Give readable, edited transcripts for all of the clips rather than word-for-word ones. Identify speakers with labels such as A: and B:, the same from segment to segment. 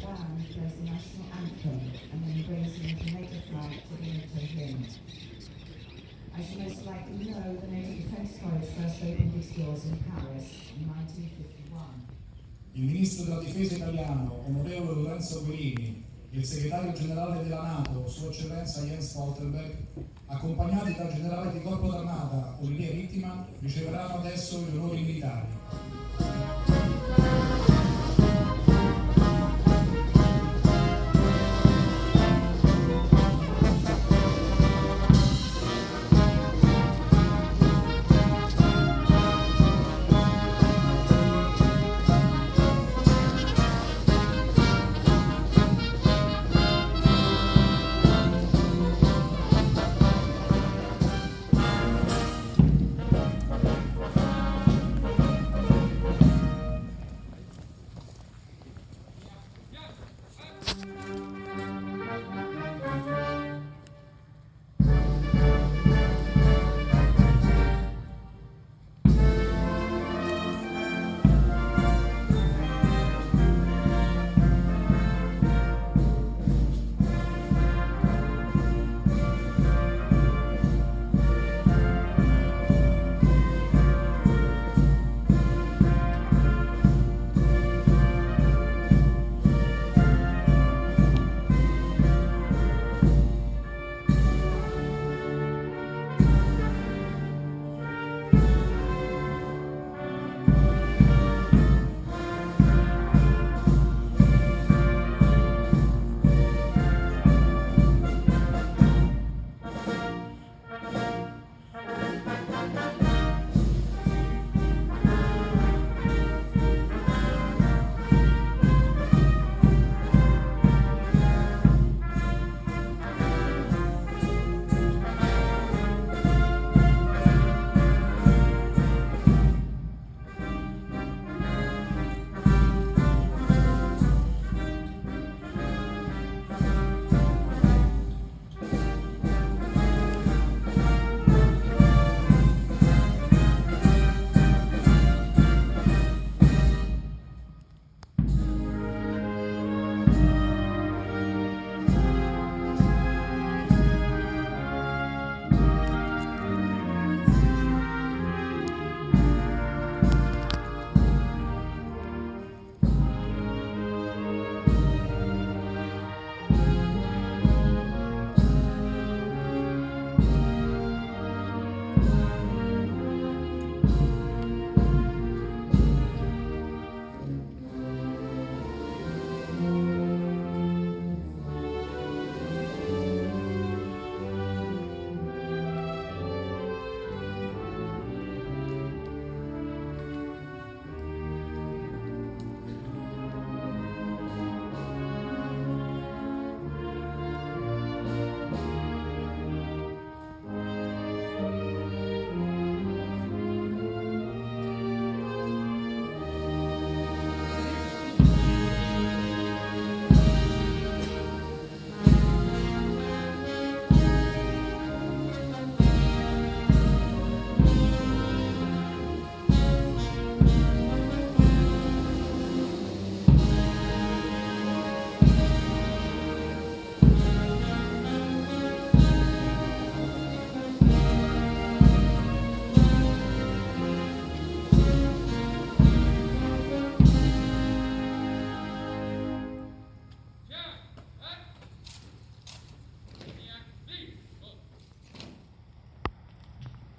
A: band plays the national anthem and then brings the NATO flag to the NATO hymn. As you most likely know, the NATO Defense College first opened its doors in Paris in 1951.
B: Il ministro della difesa italiano, onorevole Lorenzo Guerini, e il segretario generale della NATO, Sua Eccellenza Jens Stoltenberg, accompagnati dal generale di corpo d'armata Olivier Rittiman, riceveranno adesso gli onori militari.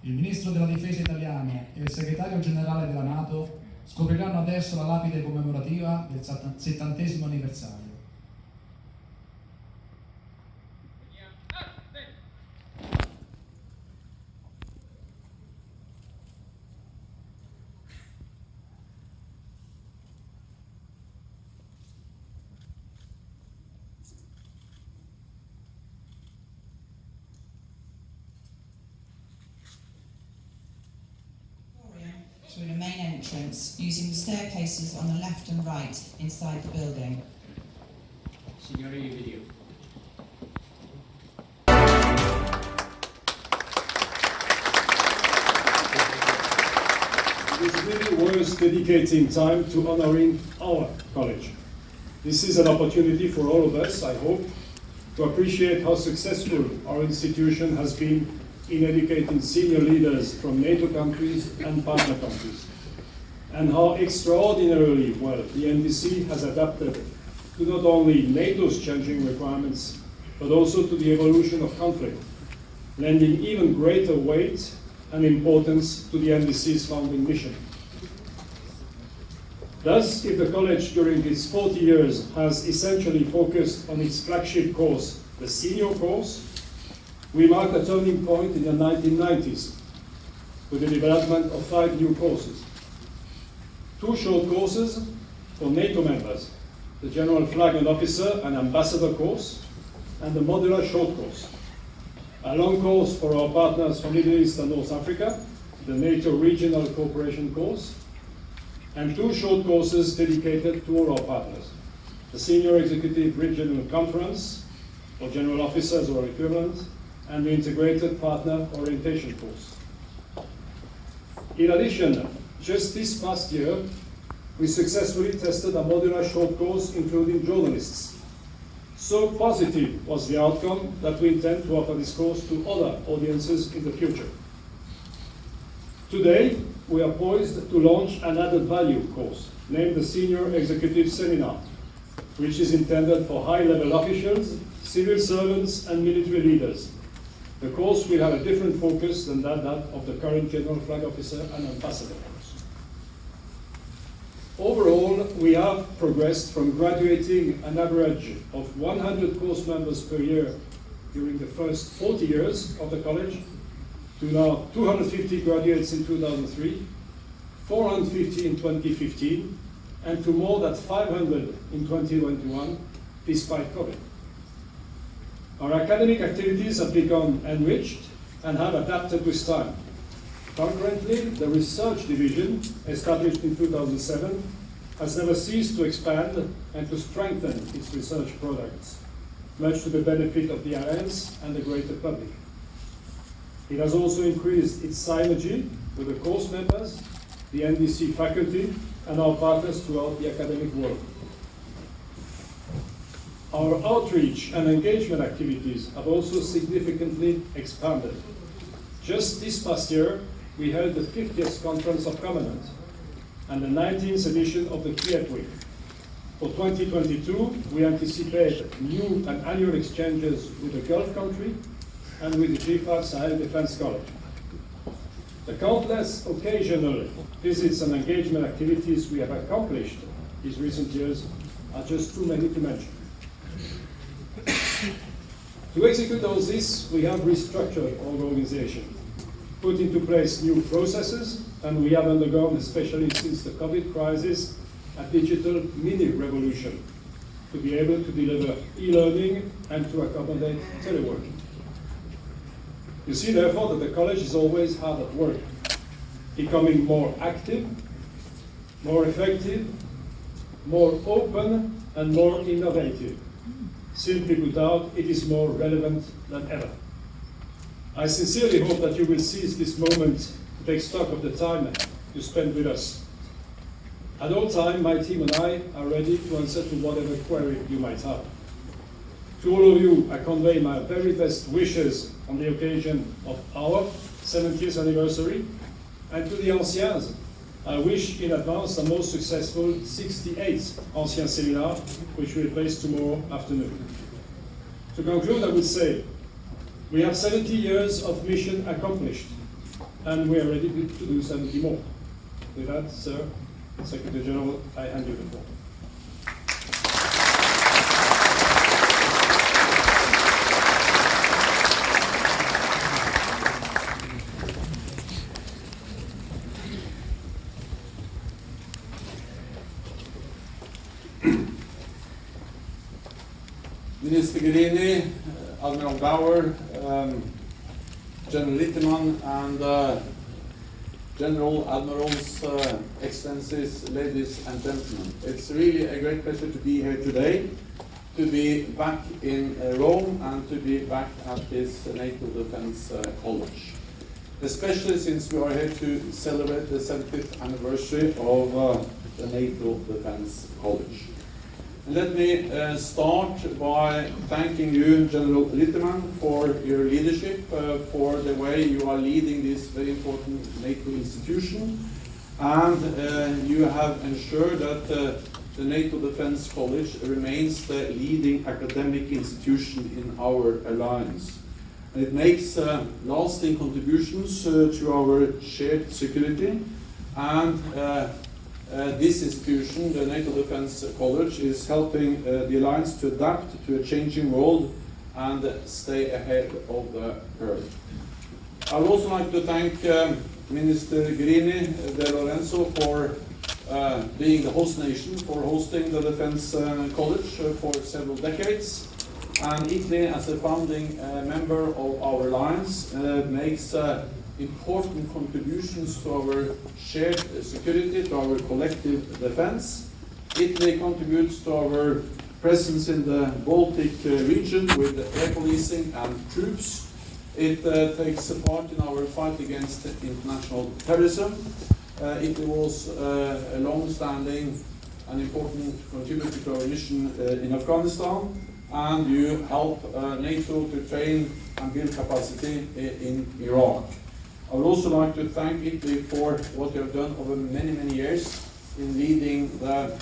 B: Il ministro della difesa italiano e il segretario generale della NATO scopriranno adesso la lapide commemorativa del 70° anniversario.
C: Through the main entrance, using the staircases on the left and right inside the building.
D: Signori di video.
E: It is really worth dedicating time to honoring our college. This is an opportunity for all of us, I hope, to appreciate how successful our institution has been in educating senior leaders from NATO countries and partner countries, and how extraordinarily well the NDC has adapted to not only NATO's changing requirements, but also to the evolution of conflict, lending even greater weight and importance to the NDC's founding mission. Thus, if the college during its 40 years has essentially focused on its flagship course, the senior course, we mark a turning point in the 1990s with the development of 5 new courses. 2 short courses for NATO members, the General Flag and Officer and Ambassador course, and the Modular Short Course. A long course for our partners from Middle East and North Africa, the NATO Regional Cooperation course, and 2 short courses dedicated to all our partners. The Senior Executive Regional Conference for General Officers or equivalent, and the Integrated Partner Orientation course. In addition, just this past year, we successfully tested a modular short course including journalists. So positive was the outcome that we intend to offer this course to other audiences in the future. Today, we are poised to launch an added value course named the Senior Executive Seminar, which is intended for high-level officials, civil servants, and military leaders. The course will have a different focus than that of the current General Flag Officer and Ambassador course. Overall, we have progressed from graduating an average of 100 course members per year during the first 40 years of the college to now 250 graduates in 2003, 450 in 2015, and to more than 500 in 2021, despite COVID. Our academic activities have become enriched and have adapted with time. Concurrently, the research division, established in 2007, has never ceased to expand and to strengthen its research products, much to the benefit of the Alliance and the greater public. It has also increased its synergy with the course members, the NDC faculty, and our partners throughout the academic world. Our outreach and engagement activities have also significantly expanded. Just this past year, we held the 50th Conference of Commandants and the 19th edition of the Kiev Week. For 2022, we anticipate new and annual exchanges with the Gulf country and with the GFAR Sahel Defense College. The countless occasional visits and engagement activities we have accomplished these recent years are just too many to mention. To execute all this, we have restructured our organization, put into place new processes, and we have undergone, especially since the COVID crisis, a digital mini-revolution to be able to deliver e-learning and to accommodate teleworking. You see, therefore, that the college is always hard at work, becoming more active, more effective, more open, and more innovative. Simply put out, it is more relevant than ever. I sincerely hope that you will seize this moment to take stock of the time you spend with us. At all times, my team and I are ready to answer to whatever query you might have. To all of you, I convey my very best wishes on the occasion of our 70th anniversary, and to the anciens, I wish in advance a most successful 68th Ancien Seminar, which will take place tomorrow afternoon. To conclude, I would say, we have 70 years of mission accomplished, and we are ready to do 70 more. With that, Sir Secretary General, I hand you the floor.
F: Minister Guerini, Admiral Bauer, General Litterman, and General Admirals, Excellencies, ladies and gentlemen. It's really a great pleasure to be here today, to be back in Rome, and to be back at this NATO Defense College. Especially since we are here to celebrate the 70th anniversary of the NATO Defense College. Let me start by thanking you, General Litterman, for your leadership, for the way you are leading this very important NATO institution, and you have ensured that the NATO Defense College remains the leading academic institution in our alliance. And it makes lasting contributions to our shared security, and this institution, the NATO Defense College, is helping the alliance to adapt to a changing world and stay ahead of the curve. I would also like to thank Minister Guerini de Lorenzo for being the host nation for hosting the Defense College for several decades. And Italy, as a founding member of our alliance, makes important contributions to our shared security, to our collective defense. Italy contributes to our presence in the Baltic region with air policing and troops. It takes part in our fight against international terrorism. Italy was a long-standing and important contributor to our mission in Afghanistan, and you help NATO to train and build capacity in Iraq. I would also like to thank Italy for what you have done over many, many years in leading the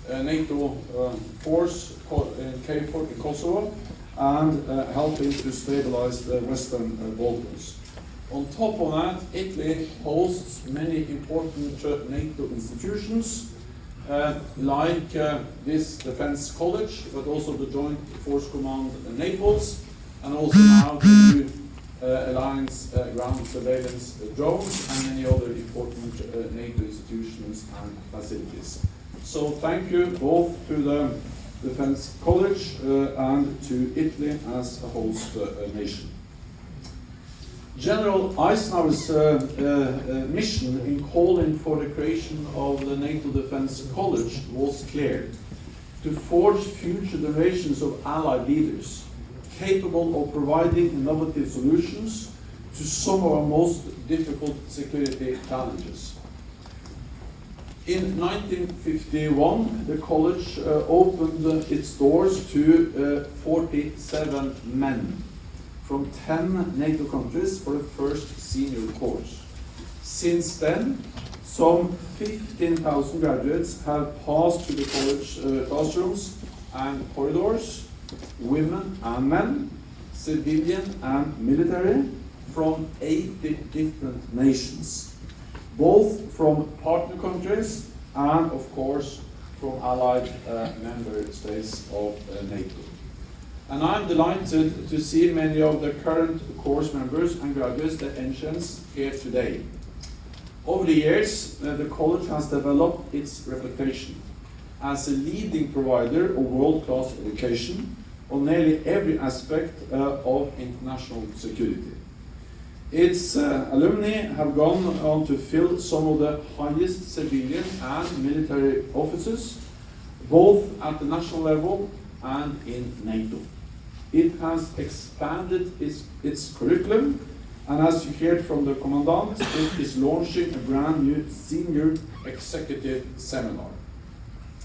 F: NATO force in KFOR in Kosovo and helping to stabilize the Western Balkans. On top of that, Italy hosts many important NATO institutions like this Defense College, but also the Joint Force Command in Naples, and also now the new Alliance ground surveillance drones and many other important NATO institutions and facilities. So thank you both to the Defense College and to Italy as a host nation. General Eisenhower's mission in calling for the creation of the NATO Defense College was clear: to forge future generations of allied leaders capable of providing innovative solutions to some of our most difficult security challenges. In 1951, the college opened its doors to 47 men from 10 NATO countries for the first senior course. Since then, some 15,000 graduates have passed through the college classrooms and corridors, women and men, civilian and military, from 80 different nations, both from partner countries and, of course, from allied member states of NATO. And I'm delighted to see many of the current course members and graduates, the entrants, here today. Over the years, the college has developed its reputation as a leading provider of world-class education on nearly every aspect of international security. Its alumni have gone on to fill some of the highest civilian and military offices, both at the national level and in NATO. It has expanded its curriculum, and as you heard from the Commandant, it is launching a brand new senior executive seminar.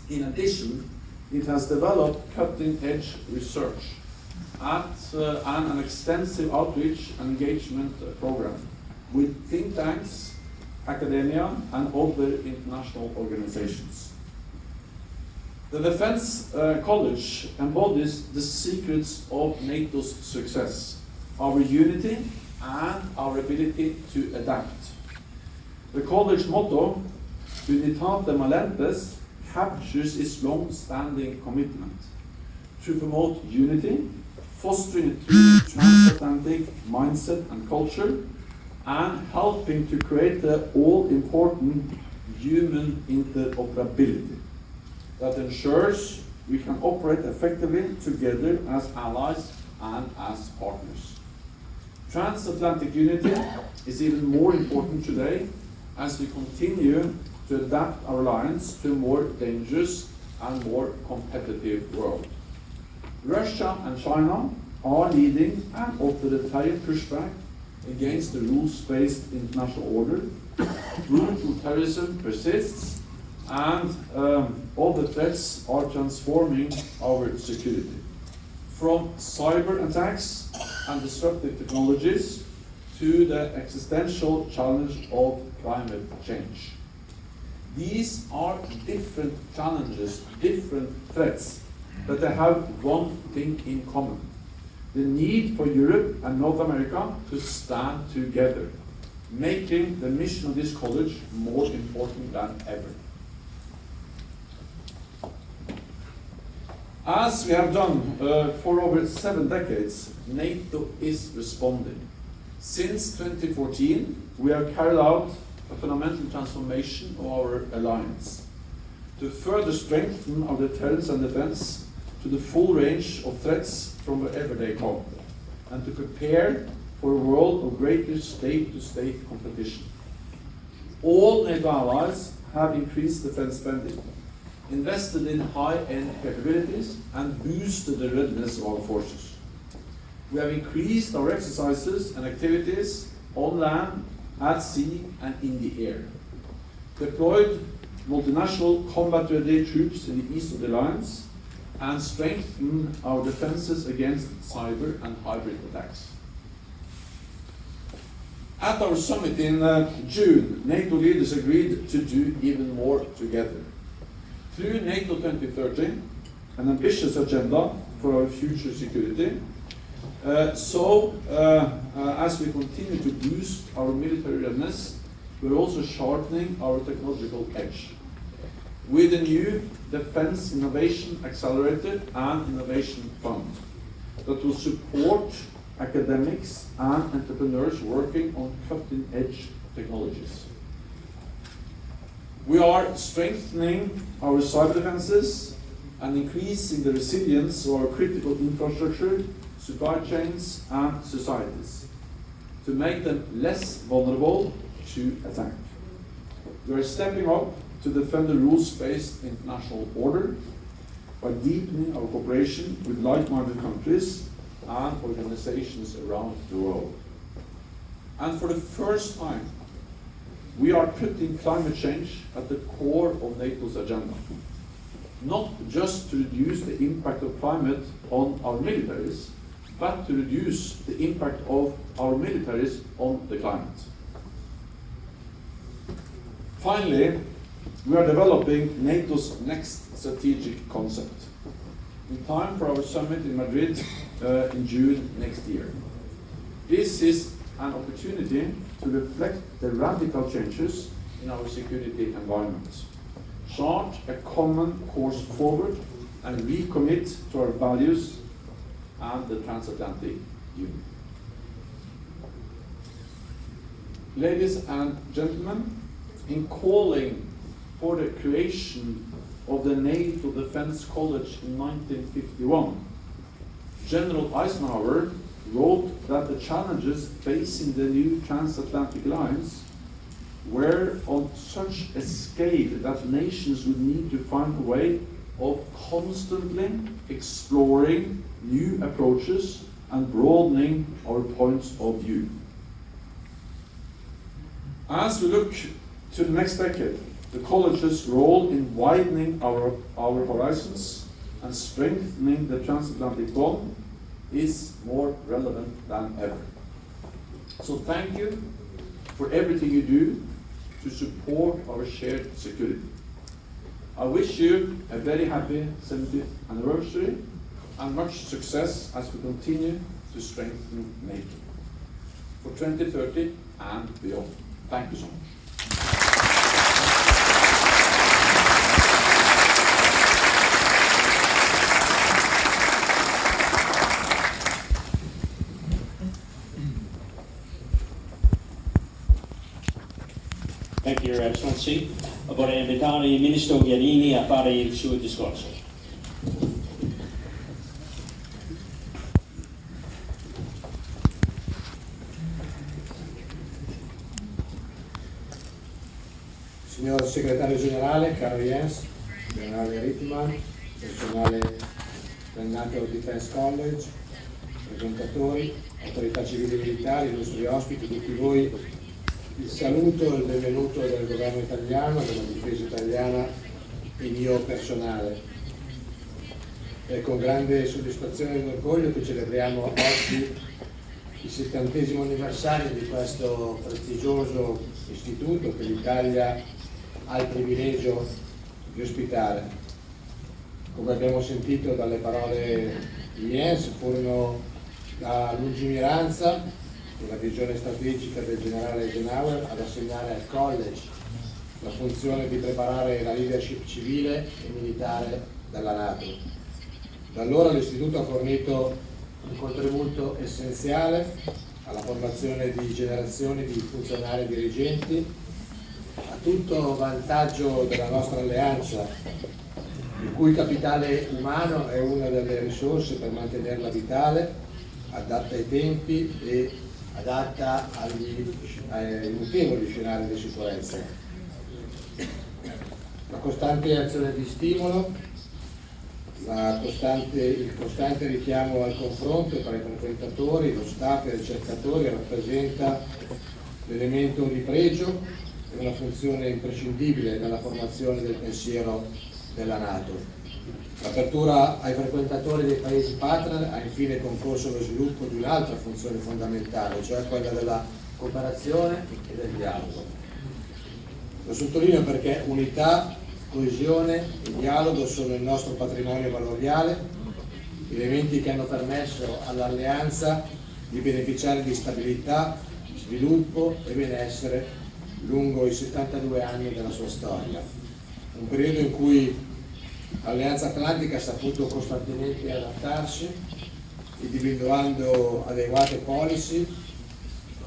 F: In addition, it has developed cutting-edge research and an extensive outreach and engagement program with think tanks, academia, and other international organizations. The Defense College embodies the secrets of NATO's success, our unity and our ability to adapt. The college motto, Unitate Malentes, captures its long-standing commitment to promote unity, fostering a true transatlantic mindset and culture, and helping to create the all-important human interoperability that ensures we can operate effectively together as allies and as partners. Transatlantic unity is even more important today as we continue to adapt our alliance to a more dangerous and more competitive world. Russia and China are leading and offer a tariff pushback against the rules-based international order. Brutal terrorism persists, and all the threats are transforming our security. From cyber attacks and disruptive technologies to the existential challenge of climate change. These are different challenges, different threats, but they have one thing in common: the need for Europe and North America to stand together, making the mission of this college more important than ever. As we have done for over 7 decades, NATO is responding. Since 2014, we have carried out a fundamental transformation of our alliance to further strengthen our deterrence and defense to the full range of threats from wherever they come, and to prepare for a world of greater state-to-state competition. All NATO allies have increased defense spending, invested in high-end capabilities, and boosted the readiness of our forces. We have increased our exercises and activities on land, at sea, and in the air, deployed multinational combat-ready troops in the east of the alliance, and strengthened our defenses against cyber and hybrid attacks. At our summit in June, NATO leaders agreed to do even more together. Through NATO 2030, an ambitious agenda for our future security, as we continue to boost our military readiness, we're also sharpening our technological edge with a new Defense Innovation Accelerator and Innovation Fund that will support academics and entrepreneurs working on cutting-edge technologies. We are strengthening our cyber defenses and increasing the resilience of our critical infrastructure, supply chains, and societies to make them less vulnerable to attack. We are stepping up to defend the rules-based international order by deepening our cooperation with like-minded countries and organizations around the world. And for the first time, we are putting climate change at the core of NATO's agenda, not just to reduce the impact of climate on our militaries, but to reduce the impact of our militaries on the climate. Finally, we are developing NATO's next strategic concept in time for our summit in Madrid in June next year. This is an opportunity to reflect the radical changes in our security environment, chart a common course forward, and recommit to our values and the transatlantic union. Ladies and gentlemen, in calling for the creation of the NATO Defense College in 1951, General Eisenhower wrote that the challenges facing the new transatlantic alliance were on such a scale that nations would need to find a way of constantly exploring new approaches and broadening our points of view. As we look to the next decade, the college's role in widening our horizons and strengthening the transatlantic bond is more relevant than ever. So thank you for everything you do to support our shared security. I wish you a very happy 70th anniversary and much success as we continue to strengthen NATO for 2030 and beyond. Thank you so much.
G: Thank you, Your Excellency. Vorrei invitare il Ministro Guerini a fare il suo discorso.
H: Signor Segretario Generale, caro Jens, Generale Rittmann, personale del NATO Defense College, presentatori, autorità civili e militari, i nostri ospiti, tutti voi il saluto e il benvenuto del governo italiano, della difesa italiana e mio personale. È con grande soddisfazione ed orgoglio che celebriamo oggi il 70° anniversario di questo prestigioso istituto che l'Italia ha il privilegio di ospitare. Come abbiamo sentito dalle parole di Jens, furono la lungimiranza e la visione strategica del generale Eisenhower ad assegnare al college la funzione di preparare la leadership civile e militare della NATO. Da allora l'istituto ha fornito un contributo essenziale alla formazione di generazioni di funzionari e dirigenti, a tutto vantaggio della nostra alleanza, il cui capitale umano è una delle risorse per mantenerla vitale, adatta ai tempi e adatta ai mutevoli scenari di sicurezza. La costante azione di stimolo, il costante richiamo al confronto tra i frequentatori, lo staff e i ricercatori rappresenta l'elemento di pregio e una funzione imprescindibile nella formazione del pensiero della NATO. L'apertura ai frequentatori dei paesi partner ha infine concorso allo sviluppo di un'altra funzione fondamentale, cioè quella della cooperazione e del dialogo. Lo sottolineo perché unità, coesione e dialogo sono il nostro patrimonio valoriale, elementi che hanno permesso all'alleanza di beneficiare di stabilità, sviluppo e benessere lungo i 72 anni della sua storia. Un periodo in cui l'Alleanza Atlantica ha saputo costantemente adattarsi, individuando adeguate policy,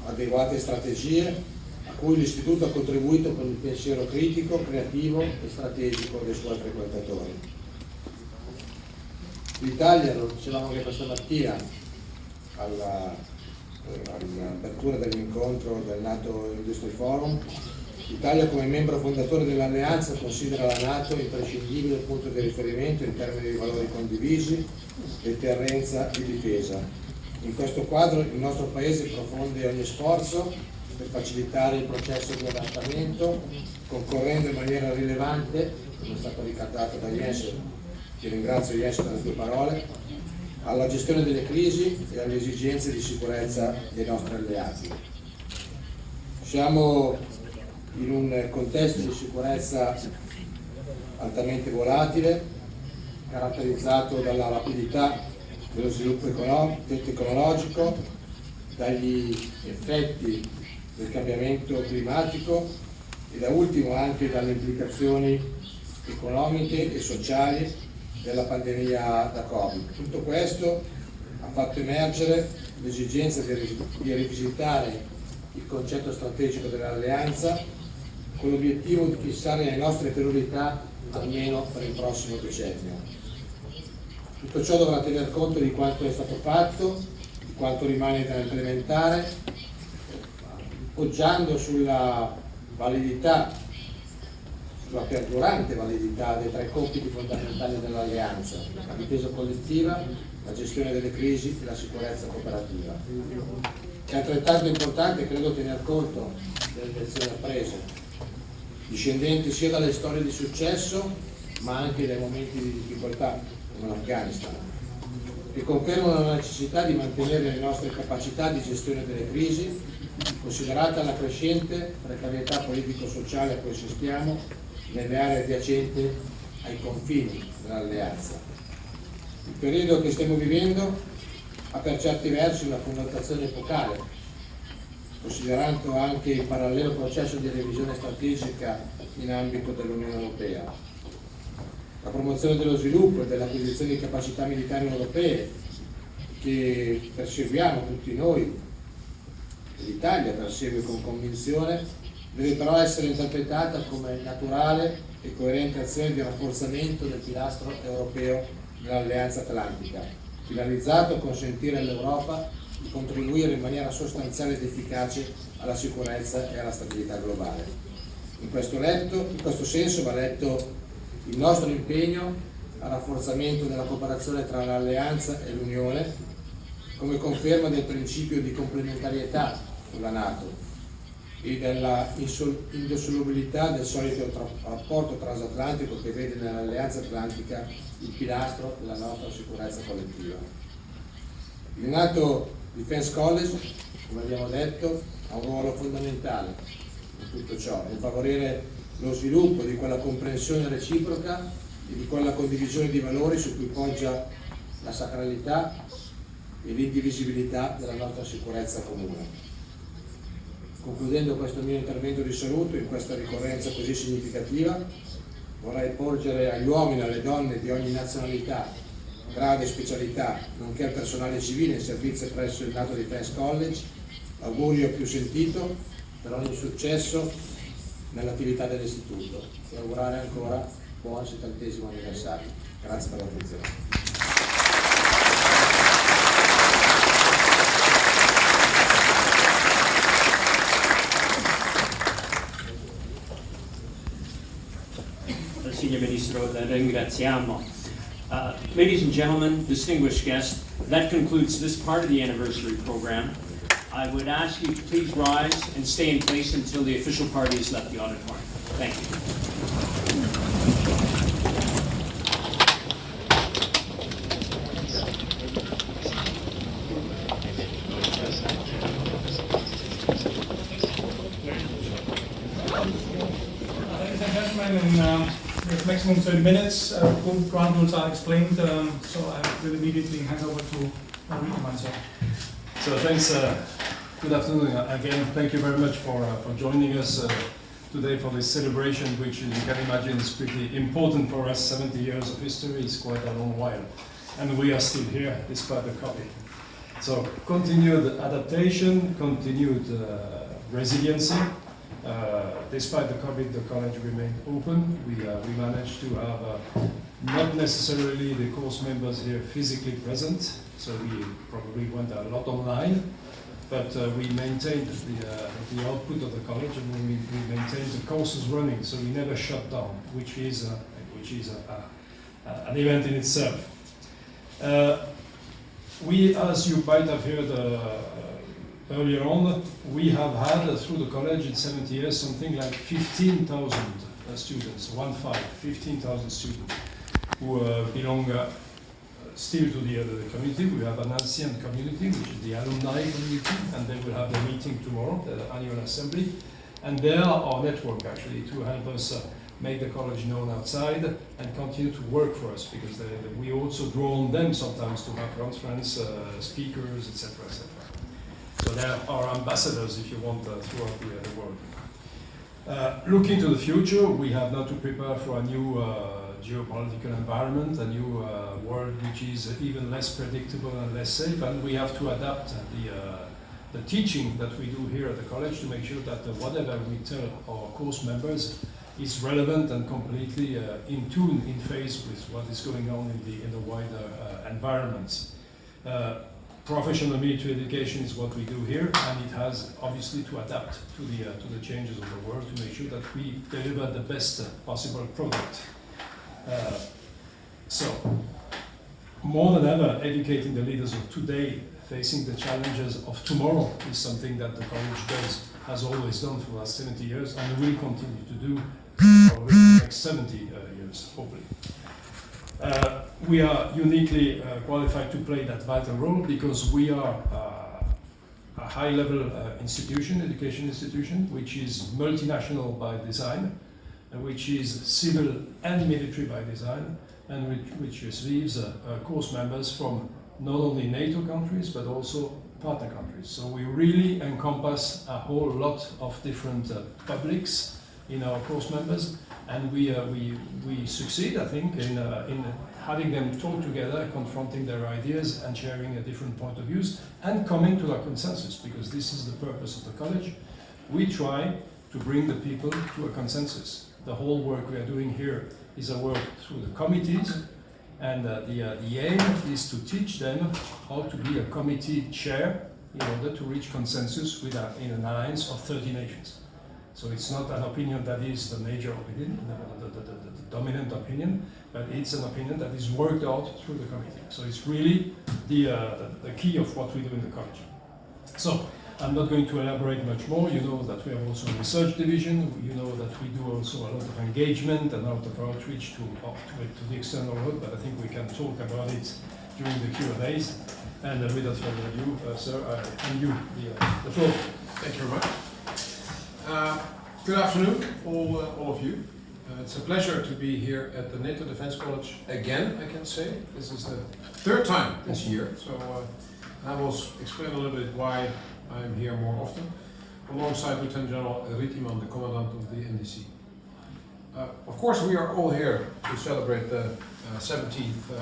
H: adeguate strategie, a cui l'Istituto ha contribuito con il pensiero critico, creativo e strategico dei suoi frequentatori. L'Italia, lo dicevamo anche questa mattina, all'apertura dell'incontro del NATO Industry Forum, l'Italia come membro fondatore dell'Alleanza considera la NATO imprescindibile punto di riferimento in termini di valori condivisi, deterrenza e difesa. In questo quadro il nostro Paese profonde ogni sforzo per facilitare il processo di adattamento, concorrendo in maniera rilevante, come è stato ricordato da Jens, ti ringrazio Jens per le tue parole, alla gestione delle crisi e alle esigenze di sicurezza dei nostri alleati. Siamo in un contesto di sicurezza altamente volatile, caratterizzato dalla rapidità dello sviluppo tecnologico, dagli effetti del cambiamento climatico e da ultimo anche dalle implicazioni economiche e sociali della pandemia da Covid. Tutto questo ha fatto emergere l'esigenza di rivisitare il concetto strategico dell'alleanza con l'obiettivo di fissare le nostre priorità almeno per il prossimo decennio. Tutto ciò dovrà tener conto di quanto è stato fatto, di quanto rimane da implementare, poggiando sulla validità, sulla perdurante validità dei 3 compiti fondamentali dell'alleanza: la difesa collettiva, la gestione delle crisi e la sicurezza cooperativa. È altrettanto importante, credo, tener conto delle lezioni apprese, discendenti sia dalle storie di successo ma anche dai momenti di difficoltà come l'Afghanistan, che confermano la necessità di mantenere le nostre capacità di gestione delle crisi, considerata la crescente precarietà politico-sociale a cui assistiamo nelle aree adiacenti ai confini dell'alleanza. Il periodo che stiamo vivendo ha per certi versi una connotazione epocale, considerando anche il parallelo processo di revisione strategica in ambito dell'Unione Europea. La promozione dello sviluppo e dell'acquisizione di capacità militari europee che perseguiamo tutti noi, e l'Italia persegue con convinzione, deve però essere interpretata come naturale e coerente azione di rafforzamento del pilastro europeo dell'Alleanza Atlantica, finalizzato a consentire all'Europa di contribuire in maniera sostanziale ed efficace alla sicurezza e alla stabilità globale. In questo senso va letto il nostro impegno al rafforzamento della cooperazione tra l'Alleanza e l'Unione come conferma del principio di complementarietà con la NATO, e della indissolubilità del solito rapporto transatlantico che vede nell'Alleanza Atlantica il pilastro della nostra sicurezza collettiva. Il NATO Defense College, come abbiamo detto, ha un ruolo fondamentale in tutto ciò, nel favorire lo sviluppo di quella comprensione reciproca e di quella condivisione di valori su cui poggia la sacralità e l'indivisibilità della nostra sicurezza comune. Concludendo questo mio intervento di saluto in questa ricorrenza così significativa, vorrei porgere agli uomini e alle donne di ogni nazionalità, grado e specialità, nonché al personale civile in servizio presso il NATO Defense College, l'augurio più sentito per ogni successo nell'attività dell'istituto e augurare ancora buon 70° anniversario. Grazie per l'attenzione.
G: Signor Ministro, la ringraziamo. Ladies and gentlemen, distinguished guests, that concludes this part of the anniversary program. I would ask you to please rise and stay in place until the official party has left the auditorium. Thank you.
B: Ladies and gentlemen, in there's maximum 30 minutes. Full ground rules are explained, so I will immediately hand over to Marito.
E: So thanks, good afternoon again. Thank you very much for joining us today for this celebration, which you can imagine is pretty important for us. 70 years of history is quite a long while. And we are still here despite the COVID. So continued adaptation, continued resiliency. Despite the COVID, the college remained open. We managed to have not necessarily the course members here physically present, so we probably went a lot online, but we maintained the output of the college, and we maintained the courses running, so we never shut down, which is an event in itself. We, as you might have heard earlier on, we have had through the college in 70 years something like 15,000 students, 15,000 students who belong still to the community. We have an ancient community, which is the alumni community, and they will have the meeting tomorrow, the annual assembly. And they are our network actually to help us make the college known outside and continue to work for us, because we also draw on them sometimes to have conference speakers, etc., etc. So they are our ambassadors, if you want, throughout the world. Looking to the future, we have now to prepare for a new geopolitical environment, a new world which is even less predictable and less safe, and we have to adapt the teaching that we do here at the college to make sure that whatever we tell our course members is relevant and completely in tune, in phase with what is going on in the wider environments. Professional military education is what we do here, and it has obviously to adapt to the changes of the world to make sure that we deliver the best possible product. So, more than ever, educating the leaders of today, facing the challenges of tomorrow, is something that the college has always done for the last 70 years, and will continue to do probably the next 70 years, hopefully. We are uniquely qualified to play that vital role because we are a high-level education institution, which is multinational by design, which is civil and military by design, and which receives course members from not only NATO countries but also partner countries. So we really encompass a whole lot of different publics in our course members, and we succeed, I think, in having them talk together, confronting their ideas and sharing a different point of views and coming to a consensus, because this is the purpose of the college. We try to bring the people to a consensus. The whole work we are doing here is a work through the committees, and the aim is to teach them how to be a committee chair in order to reach consensus in an alliance of 30 nations. So it's not an opinion that is the major opinion, the dominant opinion, but it's an opinion that is worked out through the committee. So it's really the key of what we do in the college. So I'm not going to elaborate much more. You know that we have also a research division. You know that we do also a lot of engagement and a lot of outreach to the external world, but I think we can talk about it during the Q&As. And without further ado, sir, I hand you the floor.
I: Thank you very much. Good afternoon, all of you. It's a pleasure to be here at the NATO Defense College again, I can say. This is the third time this year, so I will explain a little bit why I'm here more often, alongside Lieutenant General Ritiman, the Commandant of the NDC. Of course, we are all here to celebrate the 17th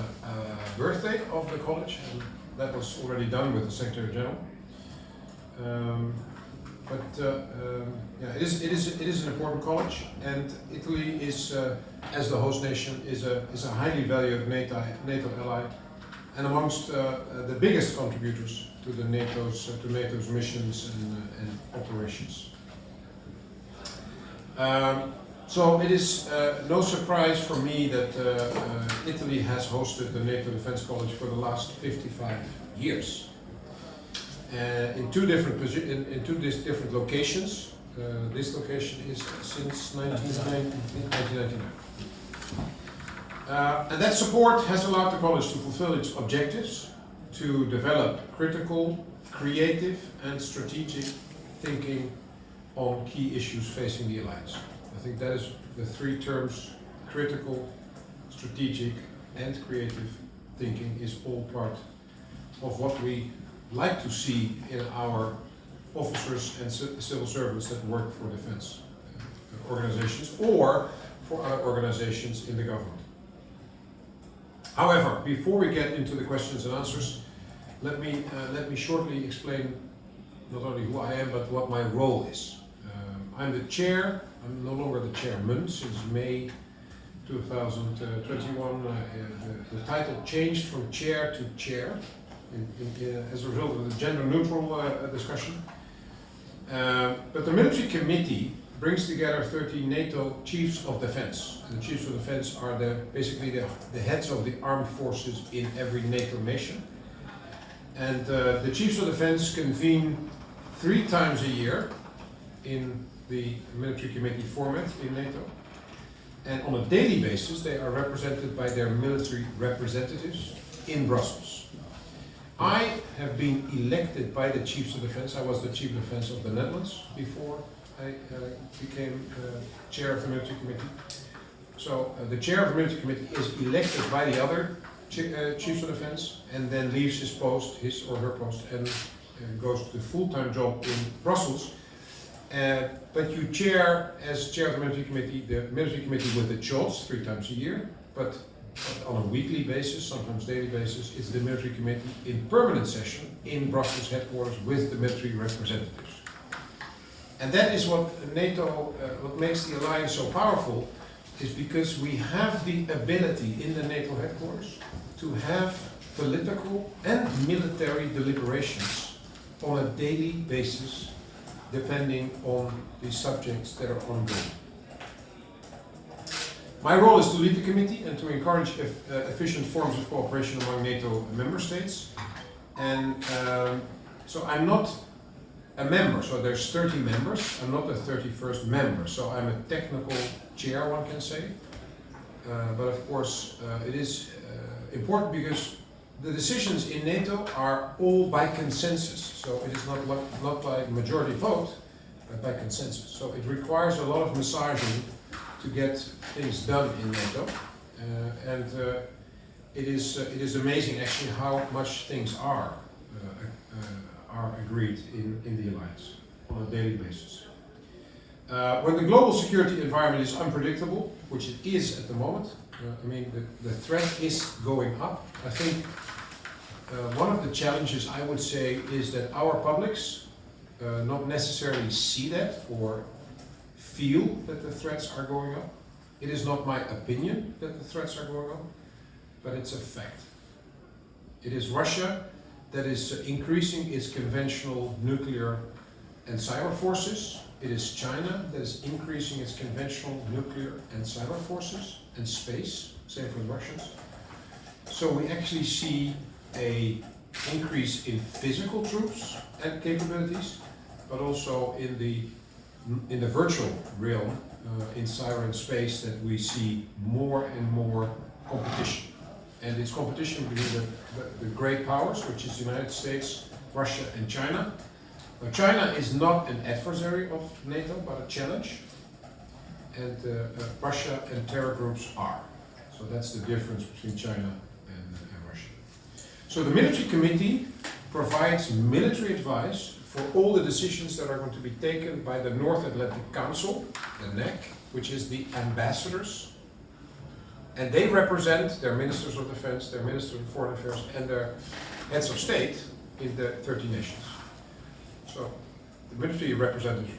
I: birthday of the college, and that was already done with the Secretary General. Yeah, it is an important college, and Italy is, as the host nation, is a highly valued NATO ally, and amongst the biggest contributors to NATO's missions and operations. So it is no surprise for me that Italy has hosted the NATO Defense College for the last 55 years. In two different locations. This location is since 1999. And that support has allowed the college to fulfill its objectives to develop critical, creative and strategic thinking on key issues facing the Alliance. I think that is the three terms: critical, strategic and creative thinking is all part of what we like to see in our officers and civil servants that work for defense organizations or for other organizations in the government. However, before we get into the questions and answers, let me shortly explain not only who I am, but what my role is. I'm the chair. I'm no longer the chairman since May 2021. The title changed from chair to chair as a result of the gender-neutral discussion. But the military committee brings together 13 NATO chiefs of defense. And the chiefs of defense are basically the heads of the armed forces in every NATO nation. And the chiefs of defense convene 3 times a year in the military committee format in NATO. And on a daily basis, they are represented by their military representatives in Brussels. I have been elected by the chiefs of defense. I was the chief of defense of the Netherlands before I became chair of the military committee. So the chair of the military committee is elected by the other chiefs of defense and then leaves his post, his or her post, and goes to the full-time job in Brussels. But you chair, as chair of the military committee with the CHODs 3 times a year, but on a weekly basis, sometimes daily basis, it's the military committee in permanent session in Brussels headquarters with the military representatives. And that is what NATO, what makes the alliance so powerful, is because we have the ability in the NATO headquarters to have political and military deliberations on a daily basis, depending on the subjects that are ongoing. My role is to lead the committee and to encourage efficient forms of cooperation among NATO member states. And so I'm not a member, so there's 30 members. I'm not the 31st member, so I'm a technical chair, one can say. But of course, it is important because the decisions in NATO are all by consensus. So it is not by majority vote, but by consensus. So it requires a lot of massaging to get things done in NATO. It is amazing actually how much things are agreed in the alliance on a daily basis. When the global security environment is unpredictable, which it is at the moment, I mean the threat is going up. I think one of the challenges I would say is that our publics not necessarily see that or feel that the threats are going up. It is not my opinion that the threats are going up, but it's a fact. It is Russia that is increasing its conventional nuclear and cyber forces. It is China that is increasing its conventional nuclear and cyber forces and space, same for the Russians. So we actually see an increase in physical troops and capabilities, but also in the virtual realm, in cyber and space, that we see more and more competition. And it's competition between the great powers, which is the United States, Russia and China. Now, China is not an adversary of NATO, but a challenge. And Russia and terror groups are. So that's the difference between China and Russia. So the military committee provides military advice for all the decisions that are going to be taken by the North Atlantic Council, the NAC, which is the ambassadors. And they represent their ministers of defense, their ministers of foreign affairs, and their heads of state in the 30 nations. So the military representatives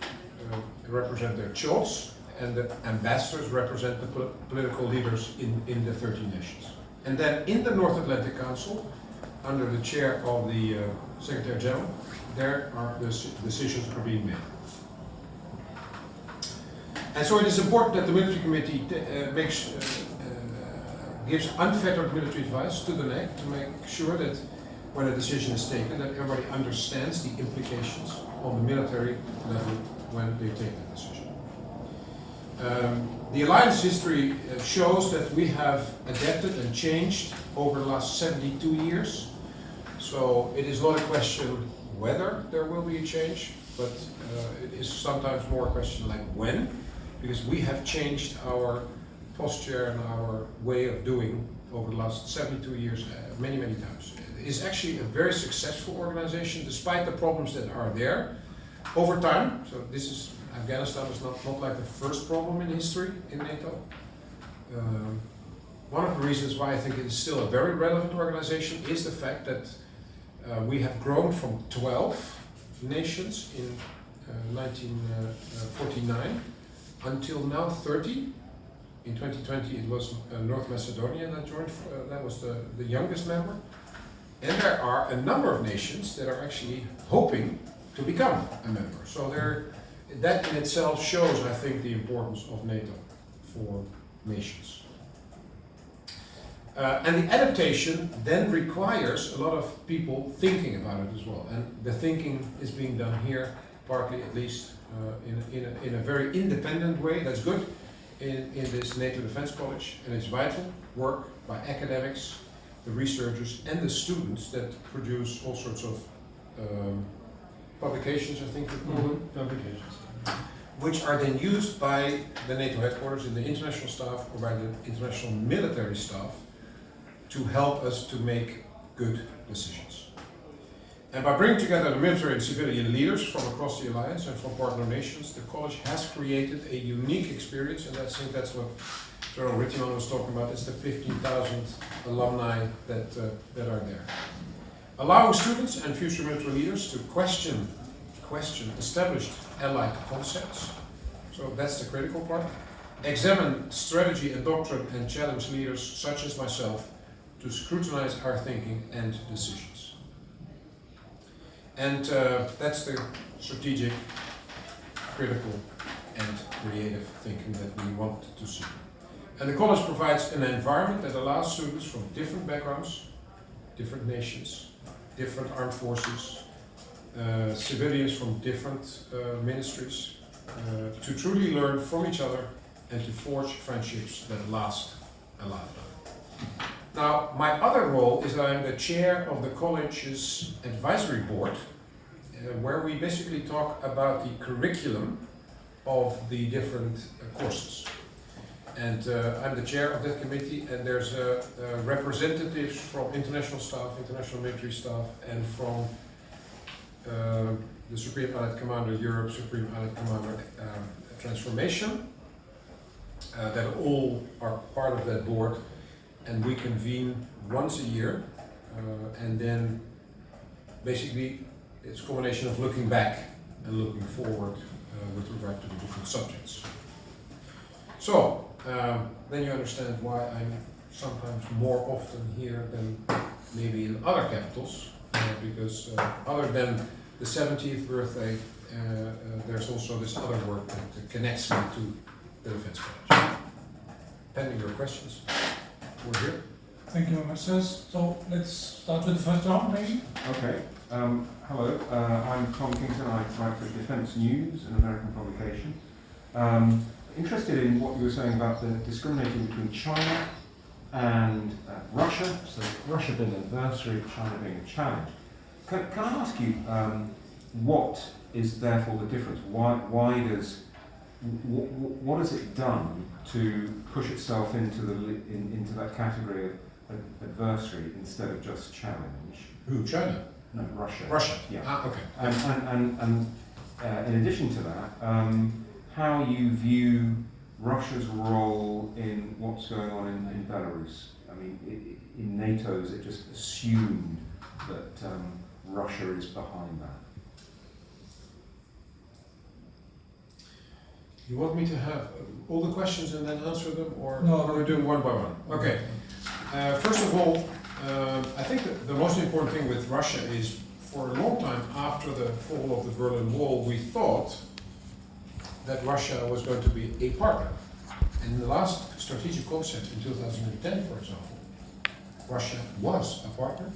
I: represent their choice, and the ambassadors represent the political leaders in the 30 nations. And then in the North Atlantic Council, under the chair of the Secretary General, there are the decisions are being made. And so it is important that the military committee gives unfettered military advice to the NAC to make sure that when a decision is taken, that everybody understands the implications on the military level when they take that decision. The alliance history shows that we have adapted and changed over the last 72 years. So it is not a question whether there will be a change, but it is sometimes more a question like when, because we have changed our posture and our way of doing over the last 72 years many, many times. It is actually a very successful organization despite the problems that are there over time. So this is Afghanistan is not like the first problem in history in NATO. One of the reasons why I think it is still a very relevant organization is the fact that we have grown from 12 nations in 1949 until now 30. In 2020 it was North Macedonia that joined, that was the youngest member. And there are a number of nations that are actually hoping to become a member. So that in itself shows, I think, the importance of NATO for nations. And the adaptation then requires a lot of people thinking about it as well. And the thinking is being done here, partly at least, in a very independent way. That's good in this NATO Defense College. And it's vital work by academics, the researchers, and the students that produce all sorts of publications, I think we call them. Publications. Which are then used by the NATO headquarters in the international staff or by the international military staff to help us to make good decisions. And by bringing together the military and civilian leaders from across the alliance and from partner nations, the college has created a unique experience, and I think that's what General Rittiman was talking about. It's the 15,000 alumni that are there. Allowing students and future military leaders to question established allied concepts, so that's the critical part. Examine strategy and doctrine and challenge leaders such as myself to scrutinize our thinking and decisions. And that's the strategic, critical and creative thinking that we want to see. And the college provides an environment that allows students from different backgrounds, different nations, different armed forces, civilians from different ministries, to truly learn from each other and to forge friendships that last a lifetime. Now, my other role is that I'm the chair of the college's advisory board, where we basically talk about the curriculum of the different courses. And I'm the chair of that committee, and there's representatives from international staff, international military staff, and from the Supreme Allied Commander Europe, Supreme Allied Commander Transformation, that all are part of that board, and we convene once a year, and then basically it's a combination of looking back and looking forward with regard to the different subjects. So, then you understand why I'm sometimes more often here than maybe in other capitals, because other than the 70th birthday, there's also this other work that connects me to the Defense College. Pending your questions, we're here.
B: Thank you very much, sirs. So let's start with the first round, maybe.
J: Okay. Hello. I'm Tom Kingston. I write for Defense News, an American publication. Interested in what you were saying about the discriminating between China and Russia. So Russia being an adversary, China being a challenge. Can I ask you what is therefore the difference? Why does what has it done to push itself into into that category of adversary instead of just challenge?
I: Who? China?
J: No, Russia.
I: Russia.
J: Yeah.
I: Ah, okay.
J: And in addition to that, how you view Russia's role in what's going on in Belarus? I mean, in NATO, is it just assumed that Russia is behind that?
I: You want me to have all the questions and then answer them, or
B: No,
I: are we doing one by one? Okay. First of all, I think that the most important thing with Russia is, for a long time after the fall of the Berlin Wall, we thought that Russia was going to be a partner. And in the last strategic concept in 2010, for example, Russia was a partner,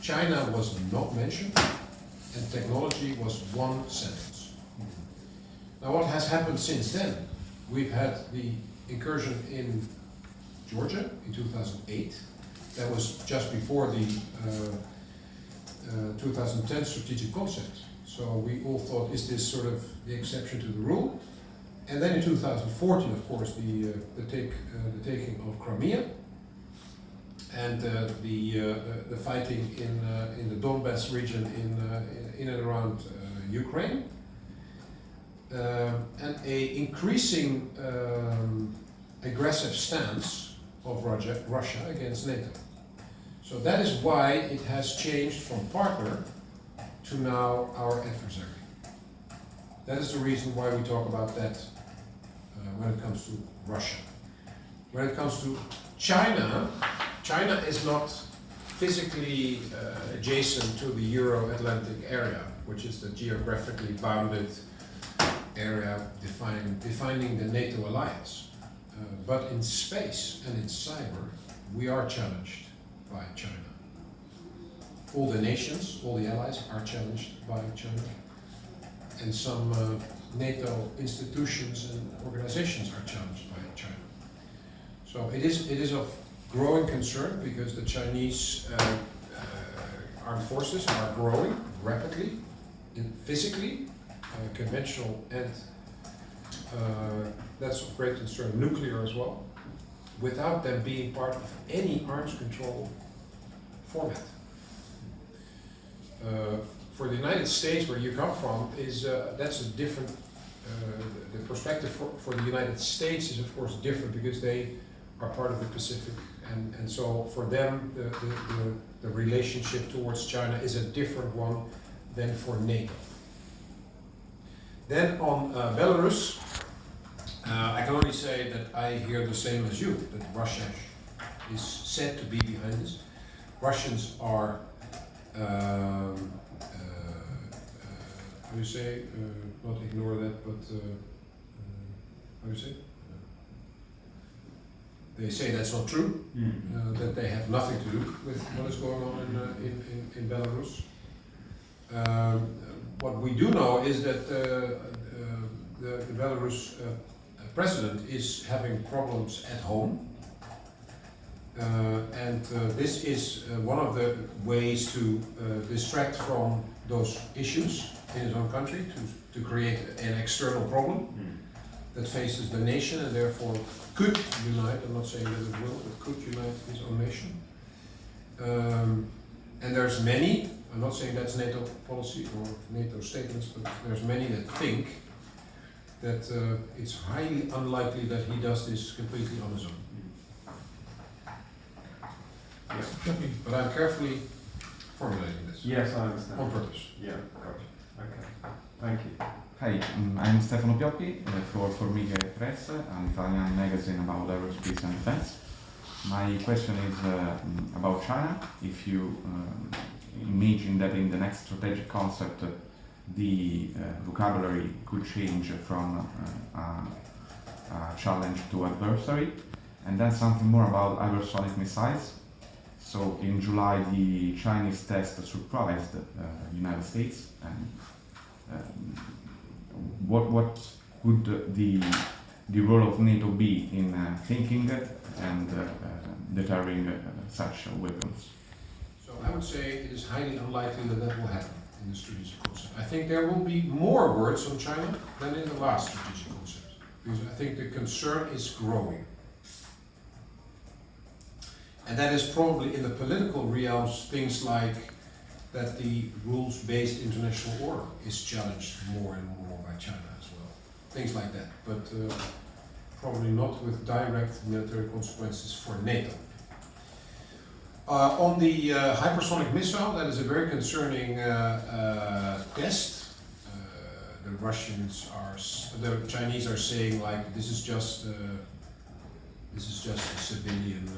I: China was not mentioned, and technology was one sentence. Now what has happened since then? We've had the incursion in Georgia in 2008. That was just before the 2010 strategic concept. So we all thought, is this sort of the exception to the rule? And then in 2014, of course, the taking of Crimea and the fighting in the Donbass region in and around Ukraine, and a increasing aggressive stance of Russia against NATO. So that is why it has changed from partner to now our adversary. That is the reason why we talk about that when it comes to Russia. When it comes to China, China is not physically adjacent to the Euro-Atlantic area, which is the geographically bounded area defining the NATO alliance. But in space and in cyber, we are challenged by China. All the nations, all the allies are challenged by China. And some NATO institutions and organizations are challenged by China. So it is of growing concern because the Chinese armed forces are growing rapidly, physically, conventional, and that's of great concern, nuclear as well, without them being part of any arms control format. For the United States, where you come from, that's a different. The perspective for the United States is of course different because they are part of the Pacific, and so for them the relationship towards China is a different one than for NATO. Then on Belarus, I can only say that I hear the same as you, that Russia is said to be behind this. Russians are, how do you say, not ignore that, but how do you say? They say that's not true, that they have nothing to do with what is going on in Belarus. What we do know is that the Belarus president is having problems at home, and this is one of the ways to distract from those issues in his own country, to create an external problem that faces the nation and therefore could unite, I'm not saying that it will, but could unite his own nation. And there's many, I'm not saying that's NATO policy or NATO statements, but there's many that think that it's highly unlikely that he does this completely on his own.
J: Yes.
I: But I'm carefully formulating this.
J: Yes, I understand.
I: On purpose.
J: Yeah, got it. Okay. Thank you.
K: Hi, I'm Stefano Pioppi for Formiche Press, an Italian magazine about aerospace and defense. My question is about China. If you imagine that in the next strategic concept the vocabulary could change from challenge to adversary, and then something more about hypersonic missiles. So in July, the Chinese test surprised the United States. And what would the role of NATO be in thinking and deterring such weapons?
I: So I would say it is highly unlikely that that will happen in the strategic concept. I think there will be more words on China than in the last strategic concept, because I think the concern is growing. And that is probably in the political realms, things like that the rules-based international order is challenged more and more by China as well. Things like that, but probably not with direct military consequences for NATO. On the hypersonic missile, that is a very concerning test. The Chinese are saying like this is just a civilian.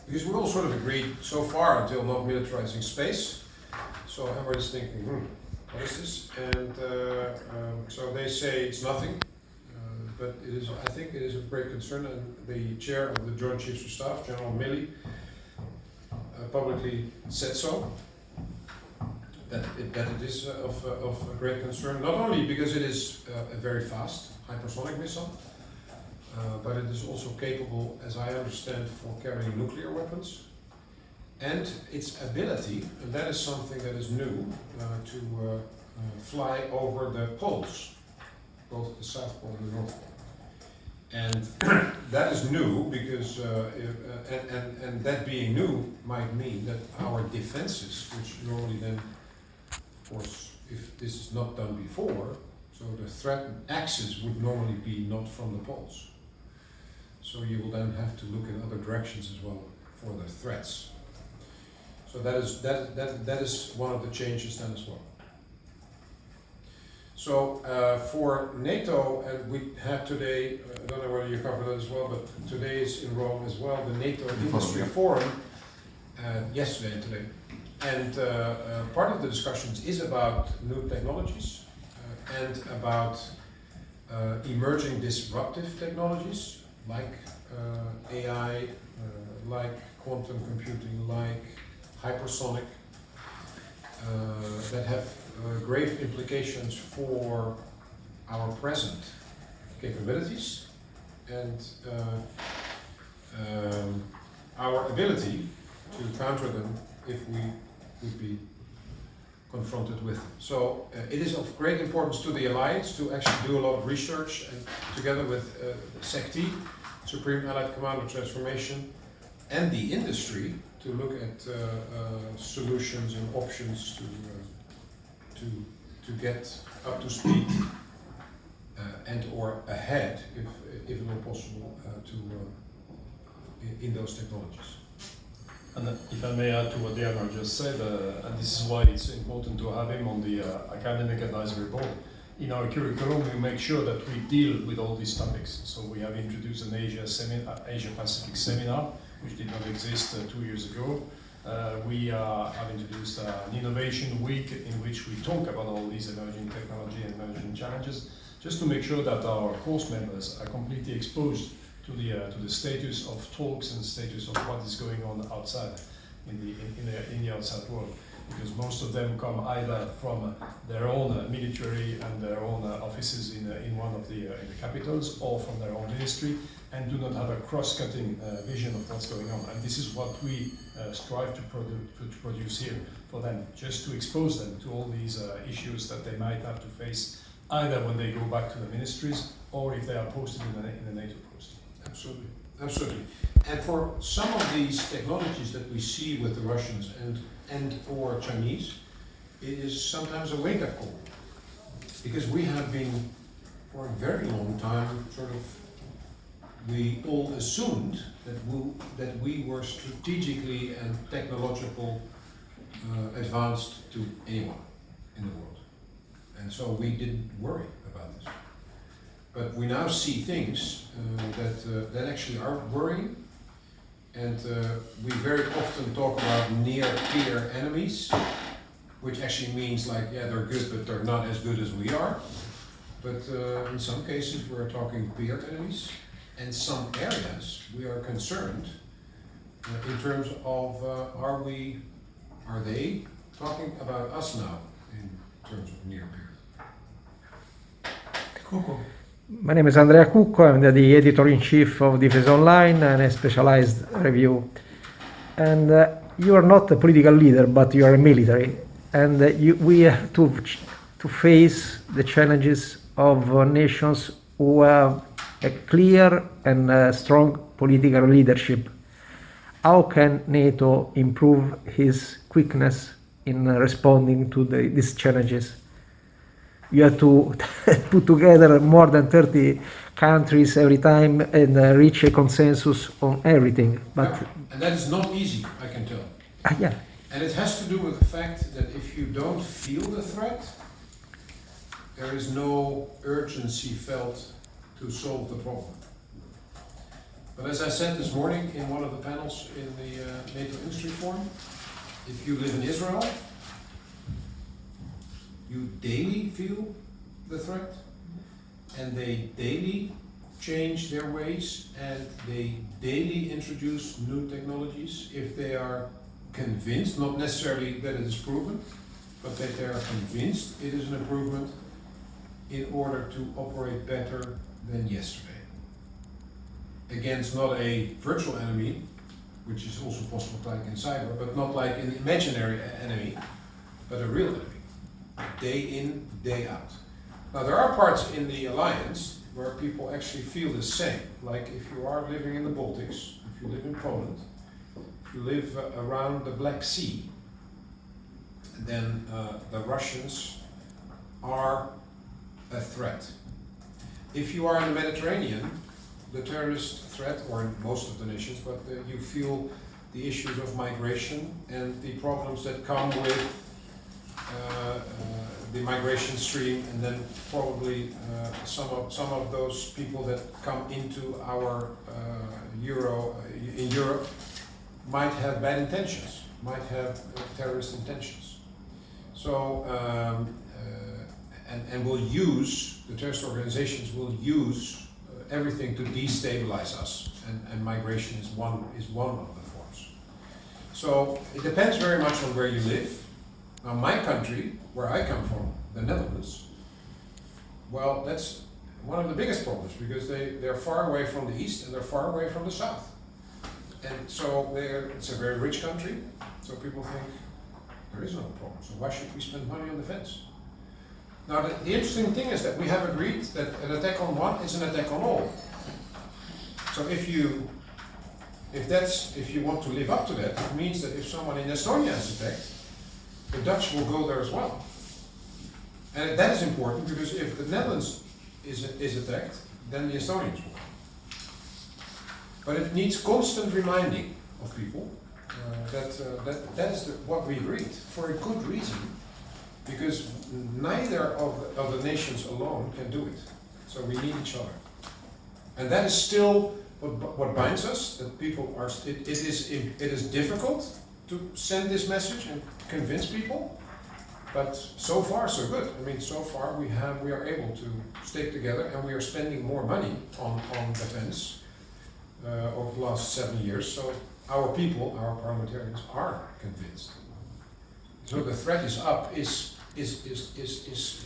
I: Because we all sort of agreed so far until not militarizing space. So everybody's thinking, what is this? And so they say it's nothing, but it is. I think it is of great concern. And the chair of the Joint Chiefs of Staff, General Milley, publicly said so. That it is of great concern. Not only because it is a very fast hypersonic missile, but it is also capable, as I understand, for carrying nuclear weapons. And its ability, and that is something that is new, to fly over the poles, both the South Pole and the North Pole. And that is new because, and that being new might mean that our defenses, which normally then, of course, if this is not done before, so the threat axis would normally be not from the poles. So you will then have to look in other directions as well for the threats. So that is one of the changes then as well. So for NATO, and we had today, I don't know whether you covered that as well, but today is in Rome as well, the NATO Industry Forum, yesterday and today. And part of the discussions is about new technologies and about emerging disruptive technologies like AI, like quantum computing, like hypersonic, that have grave implications for our present capabilities and our ability to counter them if we would be confronted with them. So it is of great importance to the Alliance to actually do a lot of research and together with SECT, Supreme Allied Command of Transformation, and the industry to look at solutions and options to get up to speed and or ahead, if at all possible, in those technologies.
L: And if I may add to what Diana just said, and this is why it's important to have him on the academic advisory board. In our curriculum, we make sure that we deal with all these topics. So we have introduced an Asia-Pacific seminar, which did not exist 2 years ago. We have introduced an innovation week in which we talk about all these emerging technology and emerging challenges, just to make sure that our course members are completely exposed to the status of talks and status of what is going on outside in the outside world, because most of them come either from their own military and their own offices in one of the capitals, or from their own ministry, and do not have a cross-cutting vision of what's going on. And this is what we strive to produce here for them, just to expose them to all these issues that they might have to face, either when they go back to the ministries or if they are posted in a NATO post.
I: Absolutely, absolutely. And for some of these technologies that we see with the Russians and or Chinese, it is sometimes a wake-up call. Because we have been, for a very long time, we all assumed that we were strategically and technological advanced to anyone in the world. And so we didn't worry about this. But we now see things that actually are worrying, and we very often talk about near-peer enemies, which actually means like, yeah, they're good, but they're not as good as we are. But in some cases, we're talking peer enemies, and some areas we are concerned in terms of are they talking about us now in terms of near peer?
M: My name is Andrea Cucco. I'm the editor-in-chief of Defense Online and a specialized review. And you are not a political leader, but you are a military. And we have to face the challenges of nations who have a clear and strong political leadership. How can NATO improve his quickness in responding to these challenges? You have to put together more than 30 countries every time and reach a consensus on everything. But
I: and that is not easy, I can tell.
M: Yeah.
I: And it has to do with the fact that if you don't feel the threat, there is no urgency felt to solve the problem. But as I said this morning in one of the panels in the NATO Industry Forum, if you live in Israel, you daily feel the threat, and they daily change their ways, and they daily introduce new technologies if they are convinced, not necessarily that it is proven, but that they are convinced it is an improvement in order to operate better than yesterday. Against not a virtual enemy, which is also possible like in cyber, but not like an imaginary enemy, but a real enemy. Day in, day out. Now there are parts in the alliance where people actually feel the same. Like if you are living in the Baltics, if you live in Poland, if you live around the Black Sea, then the Russians are a threat. If you are in the Mediterranean, the terrorist threat, or in most of the nations, but you feel the issues of migration and the problems that come with the migration stream, and then probably some of those people that come into our in Europe might have bad intentions, might have terrorist intentions. So and will use, the terrorist organizations will use everything to destabilize us, and migration is one of the forms. So it depends very much on where you live. Now my country, where I come from, the Netherlands, well, that's one of the biggest problems, because they're far away from the east and they're far away from the south. And so it's a very rich country, so people think there is no problem, so why should we spend money on defense? Now the interesting thing is that we have agreed that an attack on one is an attack on all. So if you want to live up to that, it means that if someone in Estonia is attacked, the Dutch will go there as well. And that is important, because if the Netherlands is attacked, then the Estonians will. But it needs constant reminding of people that is what we agreed, for a good reason, because neither of the nations alone can do it. So we need each other. And that is still what binds us, that people are, it is difficult to send this message and convince people, but so far so good. I mean, so far we are able to stick together, and we are spending more money on defense over the last 7 years. So our people, our parliamentarians, are convinced. So the threat is up, is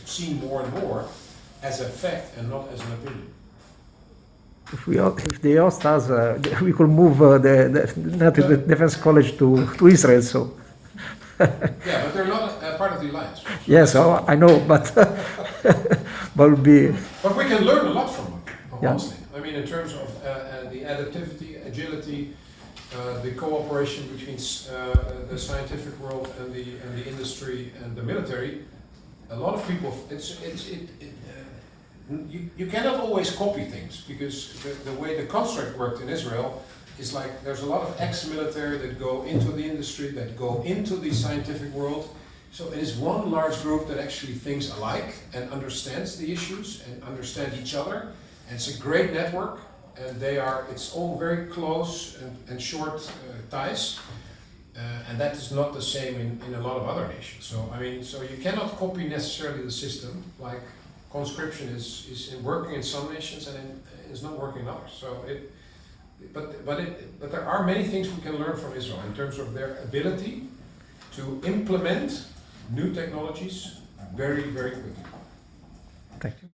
I: seen more and more as a fact and not as an opinion.
M: If they host us, we could move the NATO Defense College to Israel. So.
I: Yeah, but they're not part of the alliance. So
M: yes, I know, but will be.
I: But we can learn a lot from them,
M: Yeah.
I: honestly. I mean, in terms of the adaptivity, agility, the cooperation between the scientific world and the industry and the military. A lot of people, you cannot always copy things, because the way the construct worked in Israel is like there's a lot of ex-military that go into the industry, that go into the scientific world. So it is one large group that actually thinks alike and understands the issues and understand each other. And it's a great network, and it's all very close and short ties. And that is not the same in a lot of other nations. So I mean, so you cannot copy necessarily the system. Like conscription is working in some nations and is not working in others. So but there are many things we can learn from Israel in terms of their ability to implement new technologies very, very quickly.
M: Thank you.